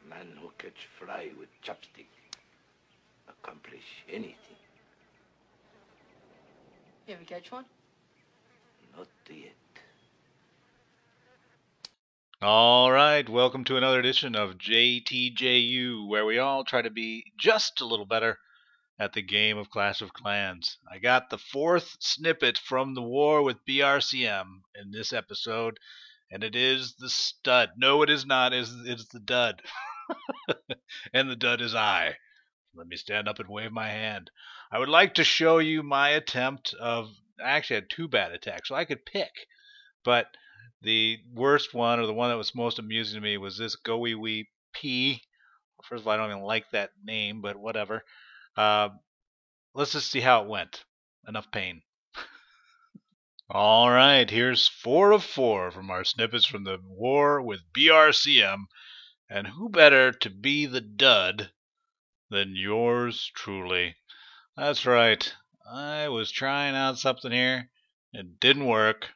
Man who catch fly with chopstick accomplish anything. You ever catch one? Not yet. All right, welcome to another edition of JTJU, where we all try to be just a little better at the game of Clash of Clans. I got the fourth snippet from the war with BRCM in this episode, and it is the stud. No, it is not. It's the dud. And the dud is I. Let me stand up and wave my hand. I would like to show you my attempt of... I actually had two bad attacks, so I could pick. But the worst one, or the one that was most amusing to me, was this GoWiWiPe. First of all, I don't even like that name, but whatever. Let's just see how it went. Enough pain. All right, here's 4 of 4 from our snippets from the war with BRCM. And who better to be the dud than yours truly? That's right. I was trying out something here. It didn't work.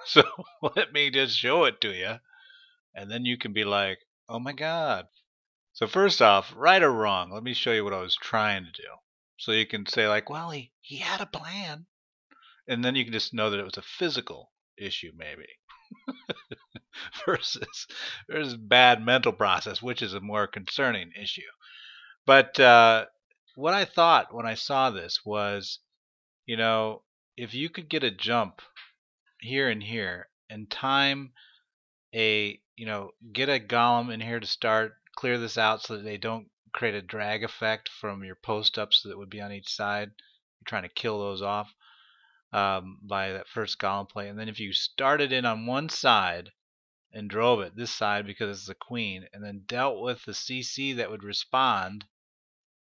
So let me just show it to you. And then you can be like, oh my God. So first off, right or wrong, let me show you what I was trying to do. So you can say like, well, he had a plan. And then you can just know that it was a physical issue maybe. versus bad mental process, which is a more concerning issue. But what I thought when I saw this was, you know, if you could get a jump here and here and time get a golem in here to start, clear this out so that they don't create a drag effect from your post-ups that would be on each side. You're trying to kill those off by that first golem play. And then if you started in on one side and drove it this side because it's the queen, and then dealt with the CC that would respond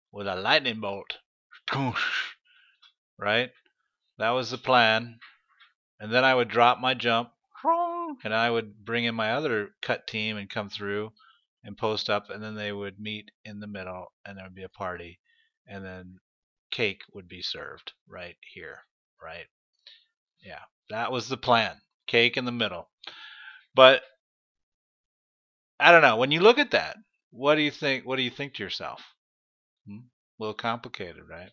with a lightning bolt, right? That was the plan. And then I would drop my jump, and I would bring in my other cut team and come through and post up, and then they would meet in the middle, and there would be a party, and then cake would be served right here, right? Yeah, that was the plan. Cake in the middle. But I don't know. When you look at that, what do you think? What do you think to yourself? A little complicated, right?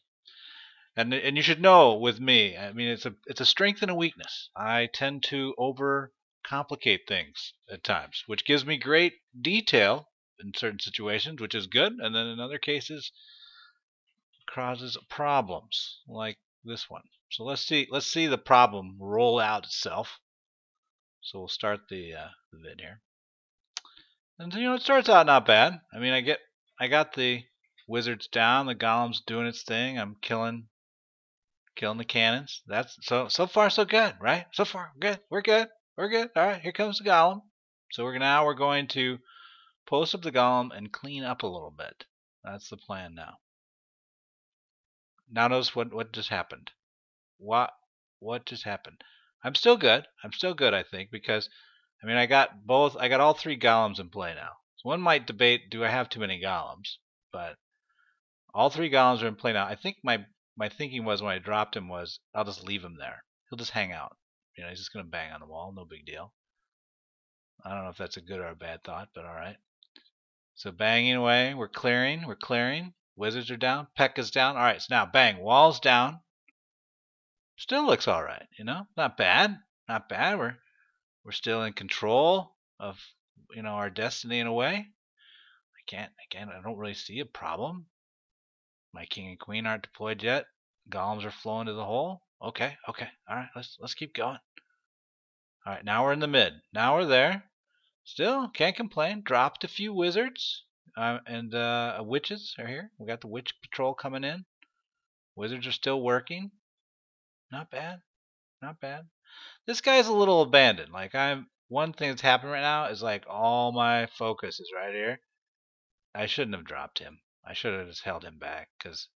And you should know with me, I mean, it's a strength and a weakness. I tend to overcomplicate things at times, which gives me great detail in certain situations, which is good, and then in other cases causes problems like this one. So let's see the problem roll out itself. So we'll start the vid here, and it starts out not bad. I mean, I got the wizards down, the golem's doing its thing. I'm killing the cannons. That's so far so good, right? So far good. We're good. We're good. All right, here comes the golem. So we're going to post up the golem and clean up a little bit. That's the plan now. Now notice what just happened. What just happened? I'm still good. I think, because I mean I got all 3 golems in play now. So one might debate, do I have too many golems? But all 3 golems are in play now. I think my thinking was when I dropped him was I'll just leave him there. He'll just hang out. He's just going to bang on the wall. No big deal. I don't know if that's a good or a bad thought, but all right. So banging away. We're clearing. Wizards are down. Peck is down. All right, so now bang. Walls down. Still looks all right. Not bad. Not bad. We're still in control of our destiny in a way. I don't really see a problem. My king and queen aren't deployed yet. Golems are flowing to the hole. Okay. All right, let's keep going. All right, now we're in the mid. Now we're there. Still can't complain. Dropped a few wizards and witches are here. We got the witch patrol coming in. Wizards are still working. Not bad. This guy's a little abandoned. Like one thing that's happening right now is like all my focus is right here. I shouldn't have dropped him. I should have just held him back because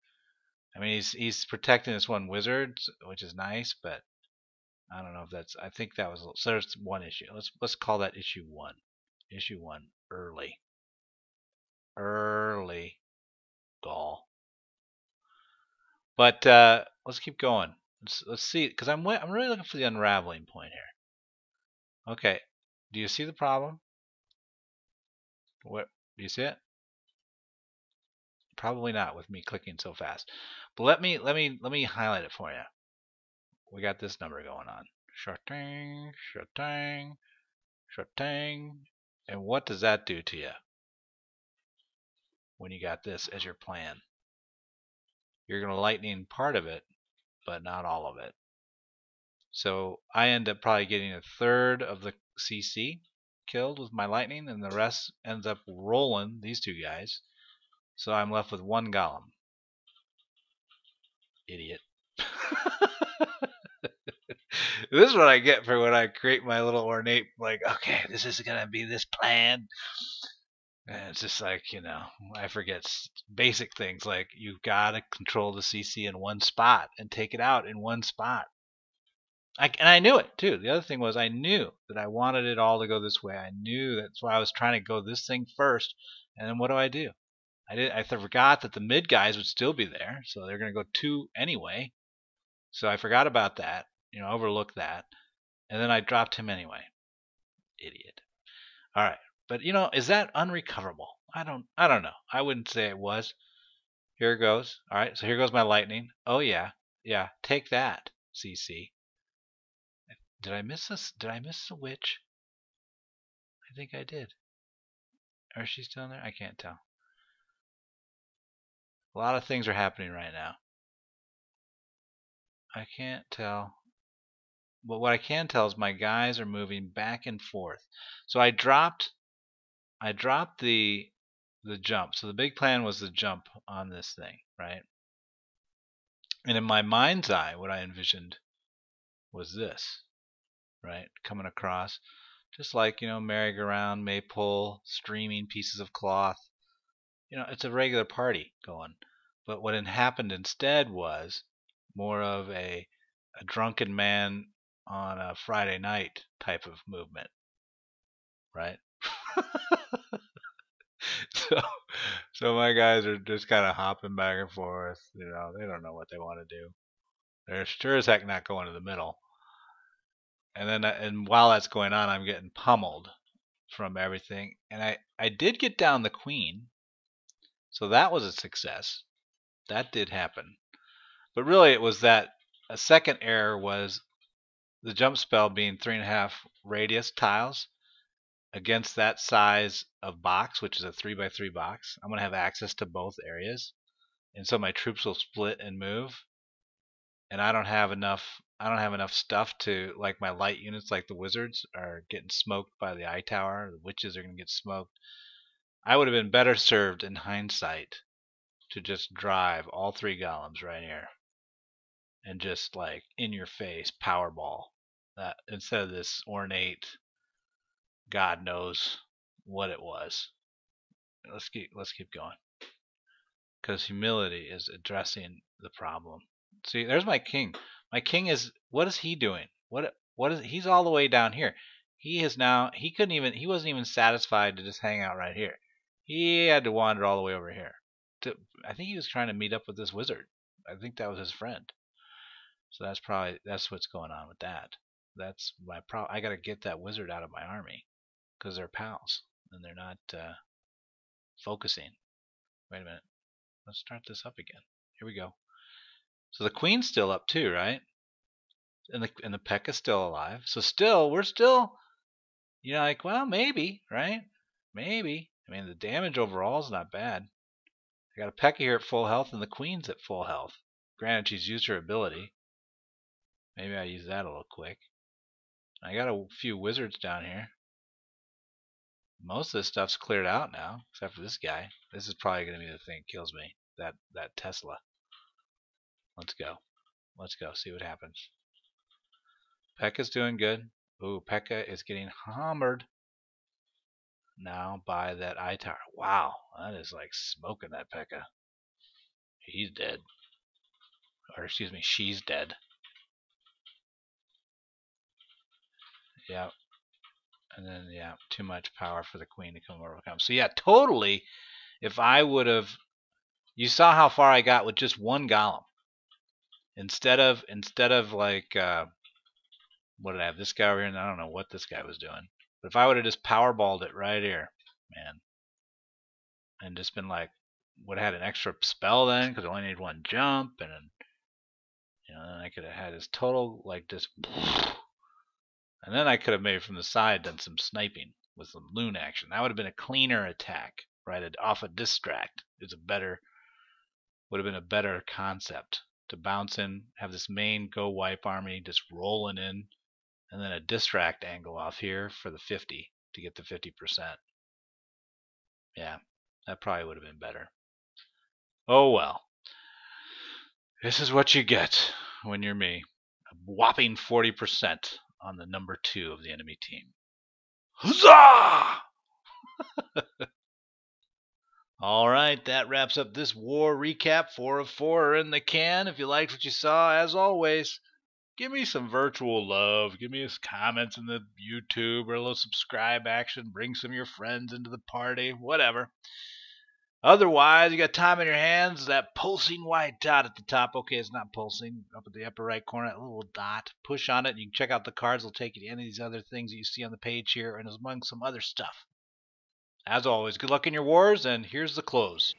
I mean he's protecting this one wizard, which is nice, but I don't know if that's. I think that was so. There's one issue. Let's call that issue 1. Issue 1 early gall. But let's keep going. Let's see, because I'm really looking for the unraveling point here. Okay, do you see the problem? What do you see it? Probably not with me clicking so fast. But let me highlight it for you. We got this number going on. Shorting, shorting, shorting. And what does that do to you when you got this as your plan? You're going to lightning part of it, but not all of it. So I end up probably getting a third of the CC killed with my lightning, and the rest ends up rolling these two guys. So I'm left with one golem. Idiot. This is what I get for when I create my little ornate, like, okay, this is going to be this plan. And it's just like, you know, I forget basic things like you've got to control the CC in one spot and take it out in one spot. And I knew it too. The other thing was I knew that I wanted it all to go this way. I knew that's why I was trying to go this thing first. And then what do? I forgot that the mid guys would still be there, so they're going to go 2 anyway. So I forgot about that, you know, overlooked that, and then I dropped him anyway. Idiot. All right, but you know, is that unrecoverable? I don't know. I wouldn't say it was. Here it goes. All right, so here goes my lightning. Oh yeah, take that, CC. Did I miss this? Did I miss the witch? I think I did. Or is she still in there? I can't tell. A lot of things are happening right now. I can't tell. But what I can tell is my guys are moving back and forth. So I dropped the jump. So the big plan was the jump on this thing, right? And in my mind's eye, what I envisioned was this, right? Coming across, just like, you know, merry-go-round, maypole, streaming pieces of cloth. You know, it's a regular party going. But what had happened instead was more of a drunken man on a Friday night type of movement, right? so my guys are just kind of hopping back and forth. You know, they don't know what they want to do. They're sure as heck not going to the middle. And then, and while that's going on, I'm getting pummeled from everything. And I did get down the queen, so that was a success. That did happen. But really, it was that a second error was the jump spell being 3.5 radius tiles against that size of box, which is a 3x3 box. I'm going to have access to both areas, and so my troops will split and move. And I don't have enough stuff to, like, my light units, like the wizards, are getting smoked by the eye tower. The witches are going to get smoked. I would have been better served in hindsight to just drive all 3 golems right here and just, like, in your face powerball that instead of this ornate God knows what it was. Let's keep going, because humility is addressing the problem. See, there's my king. My king is, what is he doing? What is, he's all the way down here. He wasn't even satisfied to just hang out right here. He had to wander all the way over here. I think he was trying to meet up with this wizard. I think that was his friend. So that's what's going on with that. That's my problem. I got to get that wizard out of my army because they're pals and they're not focusing. Wait a minute. Let's start this up again. Here we go. So the queen's still up too, right? And the P.E.K.K.A.'s still alive. So we're still, you know, like, well, maybe, right? Maybe. I mean, the damage overall is not bad. I got a P.E.K.K.A. here at full health, and the queen's at full health. Granted, she's used her ability. Maybe I use that a little quick. I got a few wizards down here. Most of this stuff's cleared out now, except for this guy. This is probably going to be the thing that kills me. That Tesla. Let's go. Let's go. See what happens. P.E.K.K.A.'s doing good. Ooh, P.E.K.K.A. is getting hammered now by that eye tower. Wow, that is like smoking that P.E.K.K.A. He's dead. Or excuse me, she's dead. Yeah. And then, yeah, too much power for the queen to come overcome. So yeah, totally, if I would have, you saw how far I got with just one golem. Instead of like, what did I have? This guy over here, and I don't know what this guy was doing. But if I would have just powerballed it right here, man, and just been like, would have had an extra spell then because I only need one jump, and then, then I could have had his total like just, and then I could have maybe from the side done some sniping with some loon action. That would have been a cleaner attack, right? Off a distract is would have been a better concept to bounce in, have this main GoWiWiPe army just rolling in, and then a distract angle off here for the 50 to get the 50%. Yeah, that probably would have been better. Oh well. This is what you get when you're me. A whopping 40% on the number 2 of the enemy team. Huzzah! All right, that wraps up this war recap. 4 of 4 are in the can. If you liked what you saw, as always, give me some virtual love. Give me some comments in the YouTube or a little subscribe action. Bring some of your friends into the party, whatever. Otherwise, you got time in your hands, that pulsing white dot at the top. Okay, it's not pulsing. Up at the upper right corner, that little dot. Push on it, and you can check out the cards. It'll take you to any of these other things that you see on the page here, and among some other stuff. As always, good luck in your wars, and here's the close.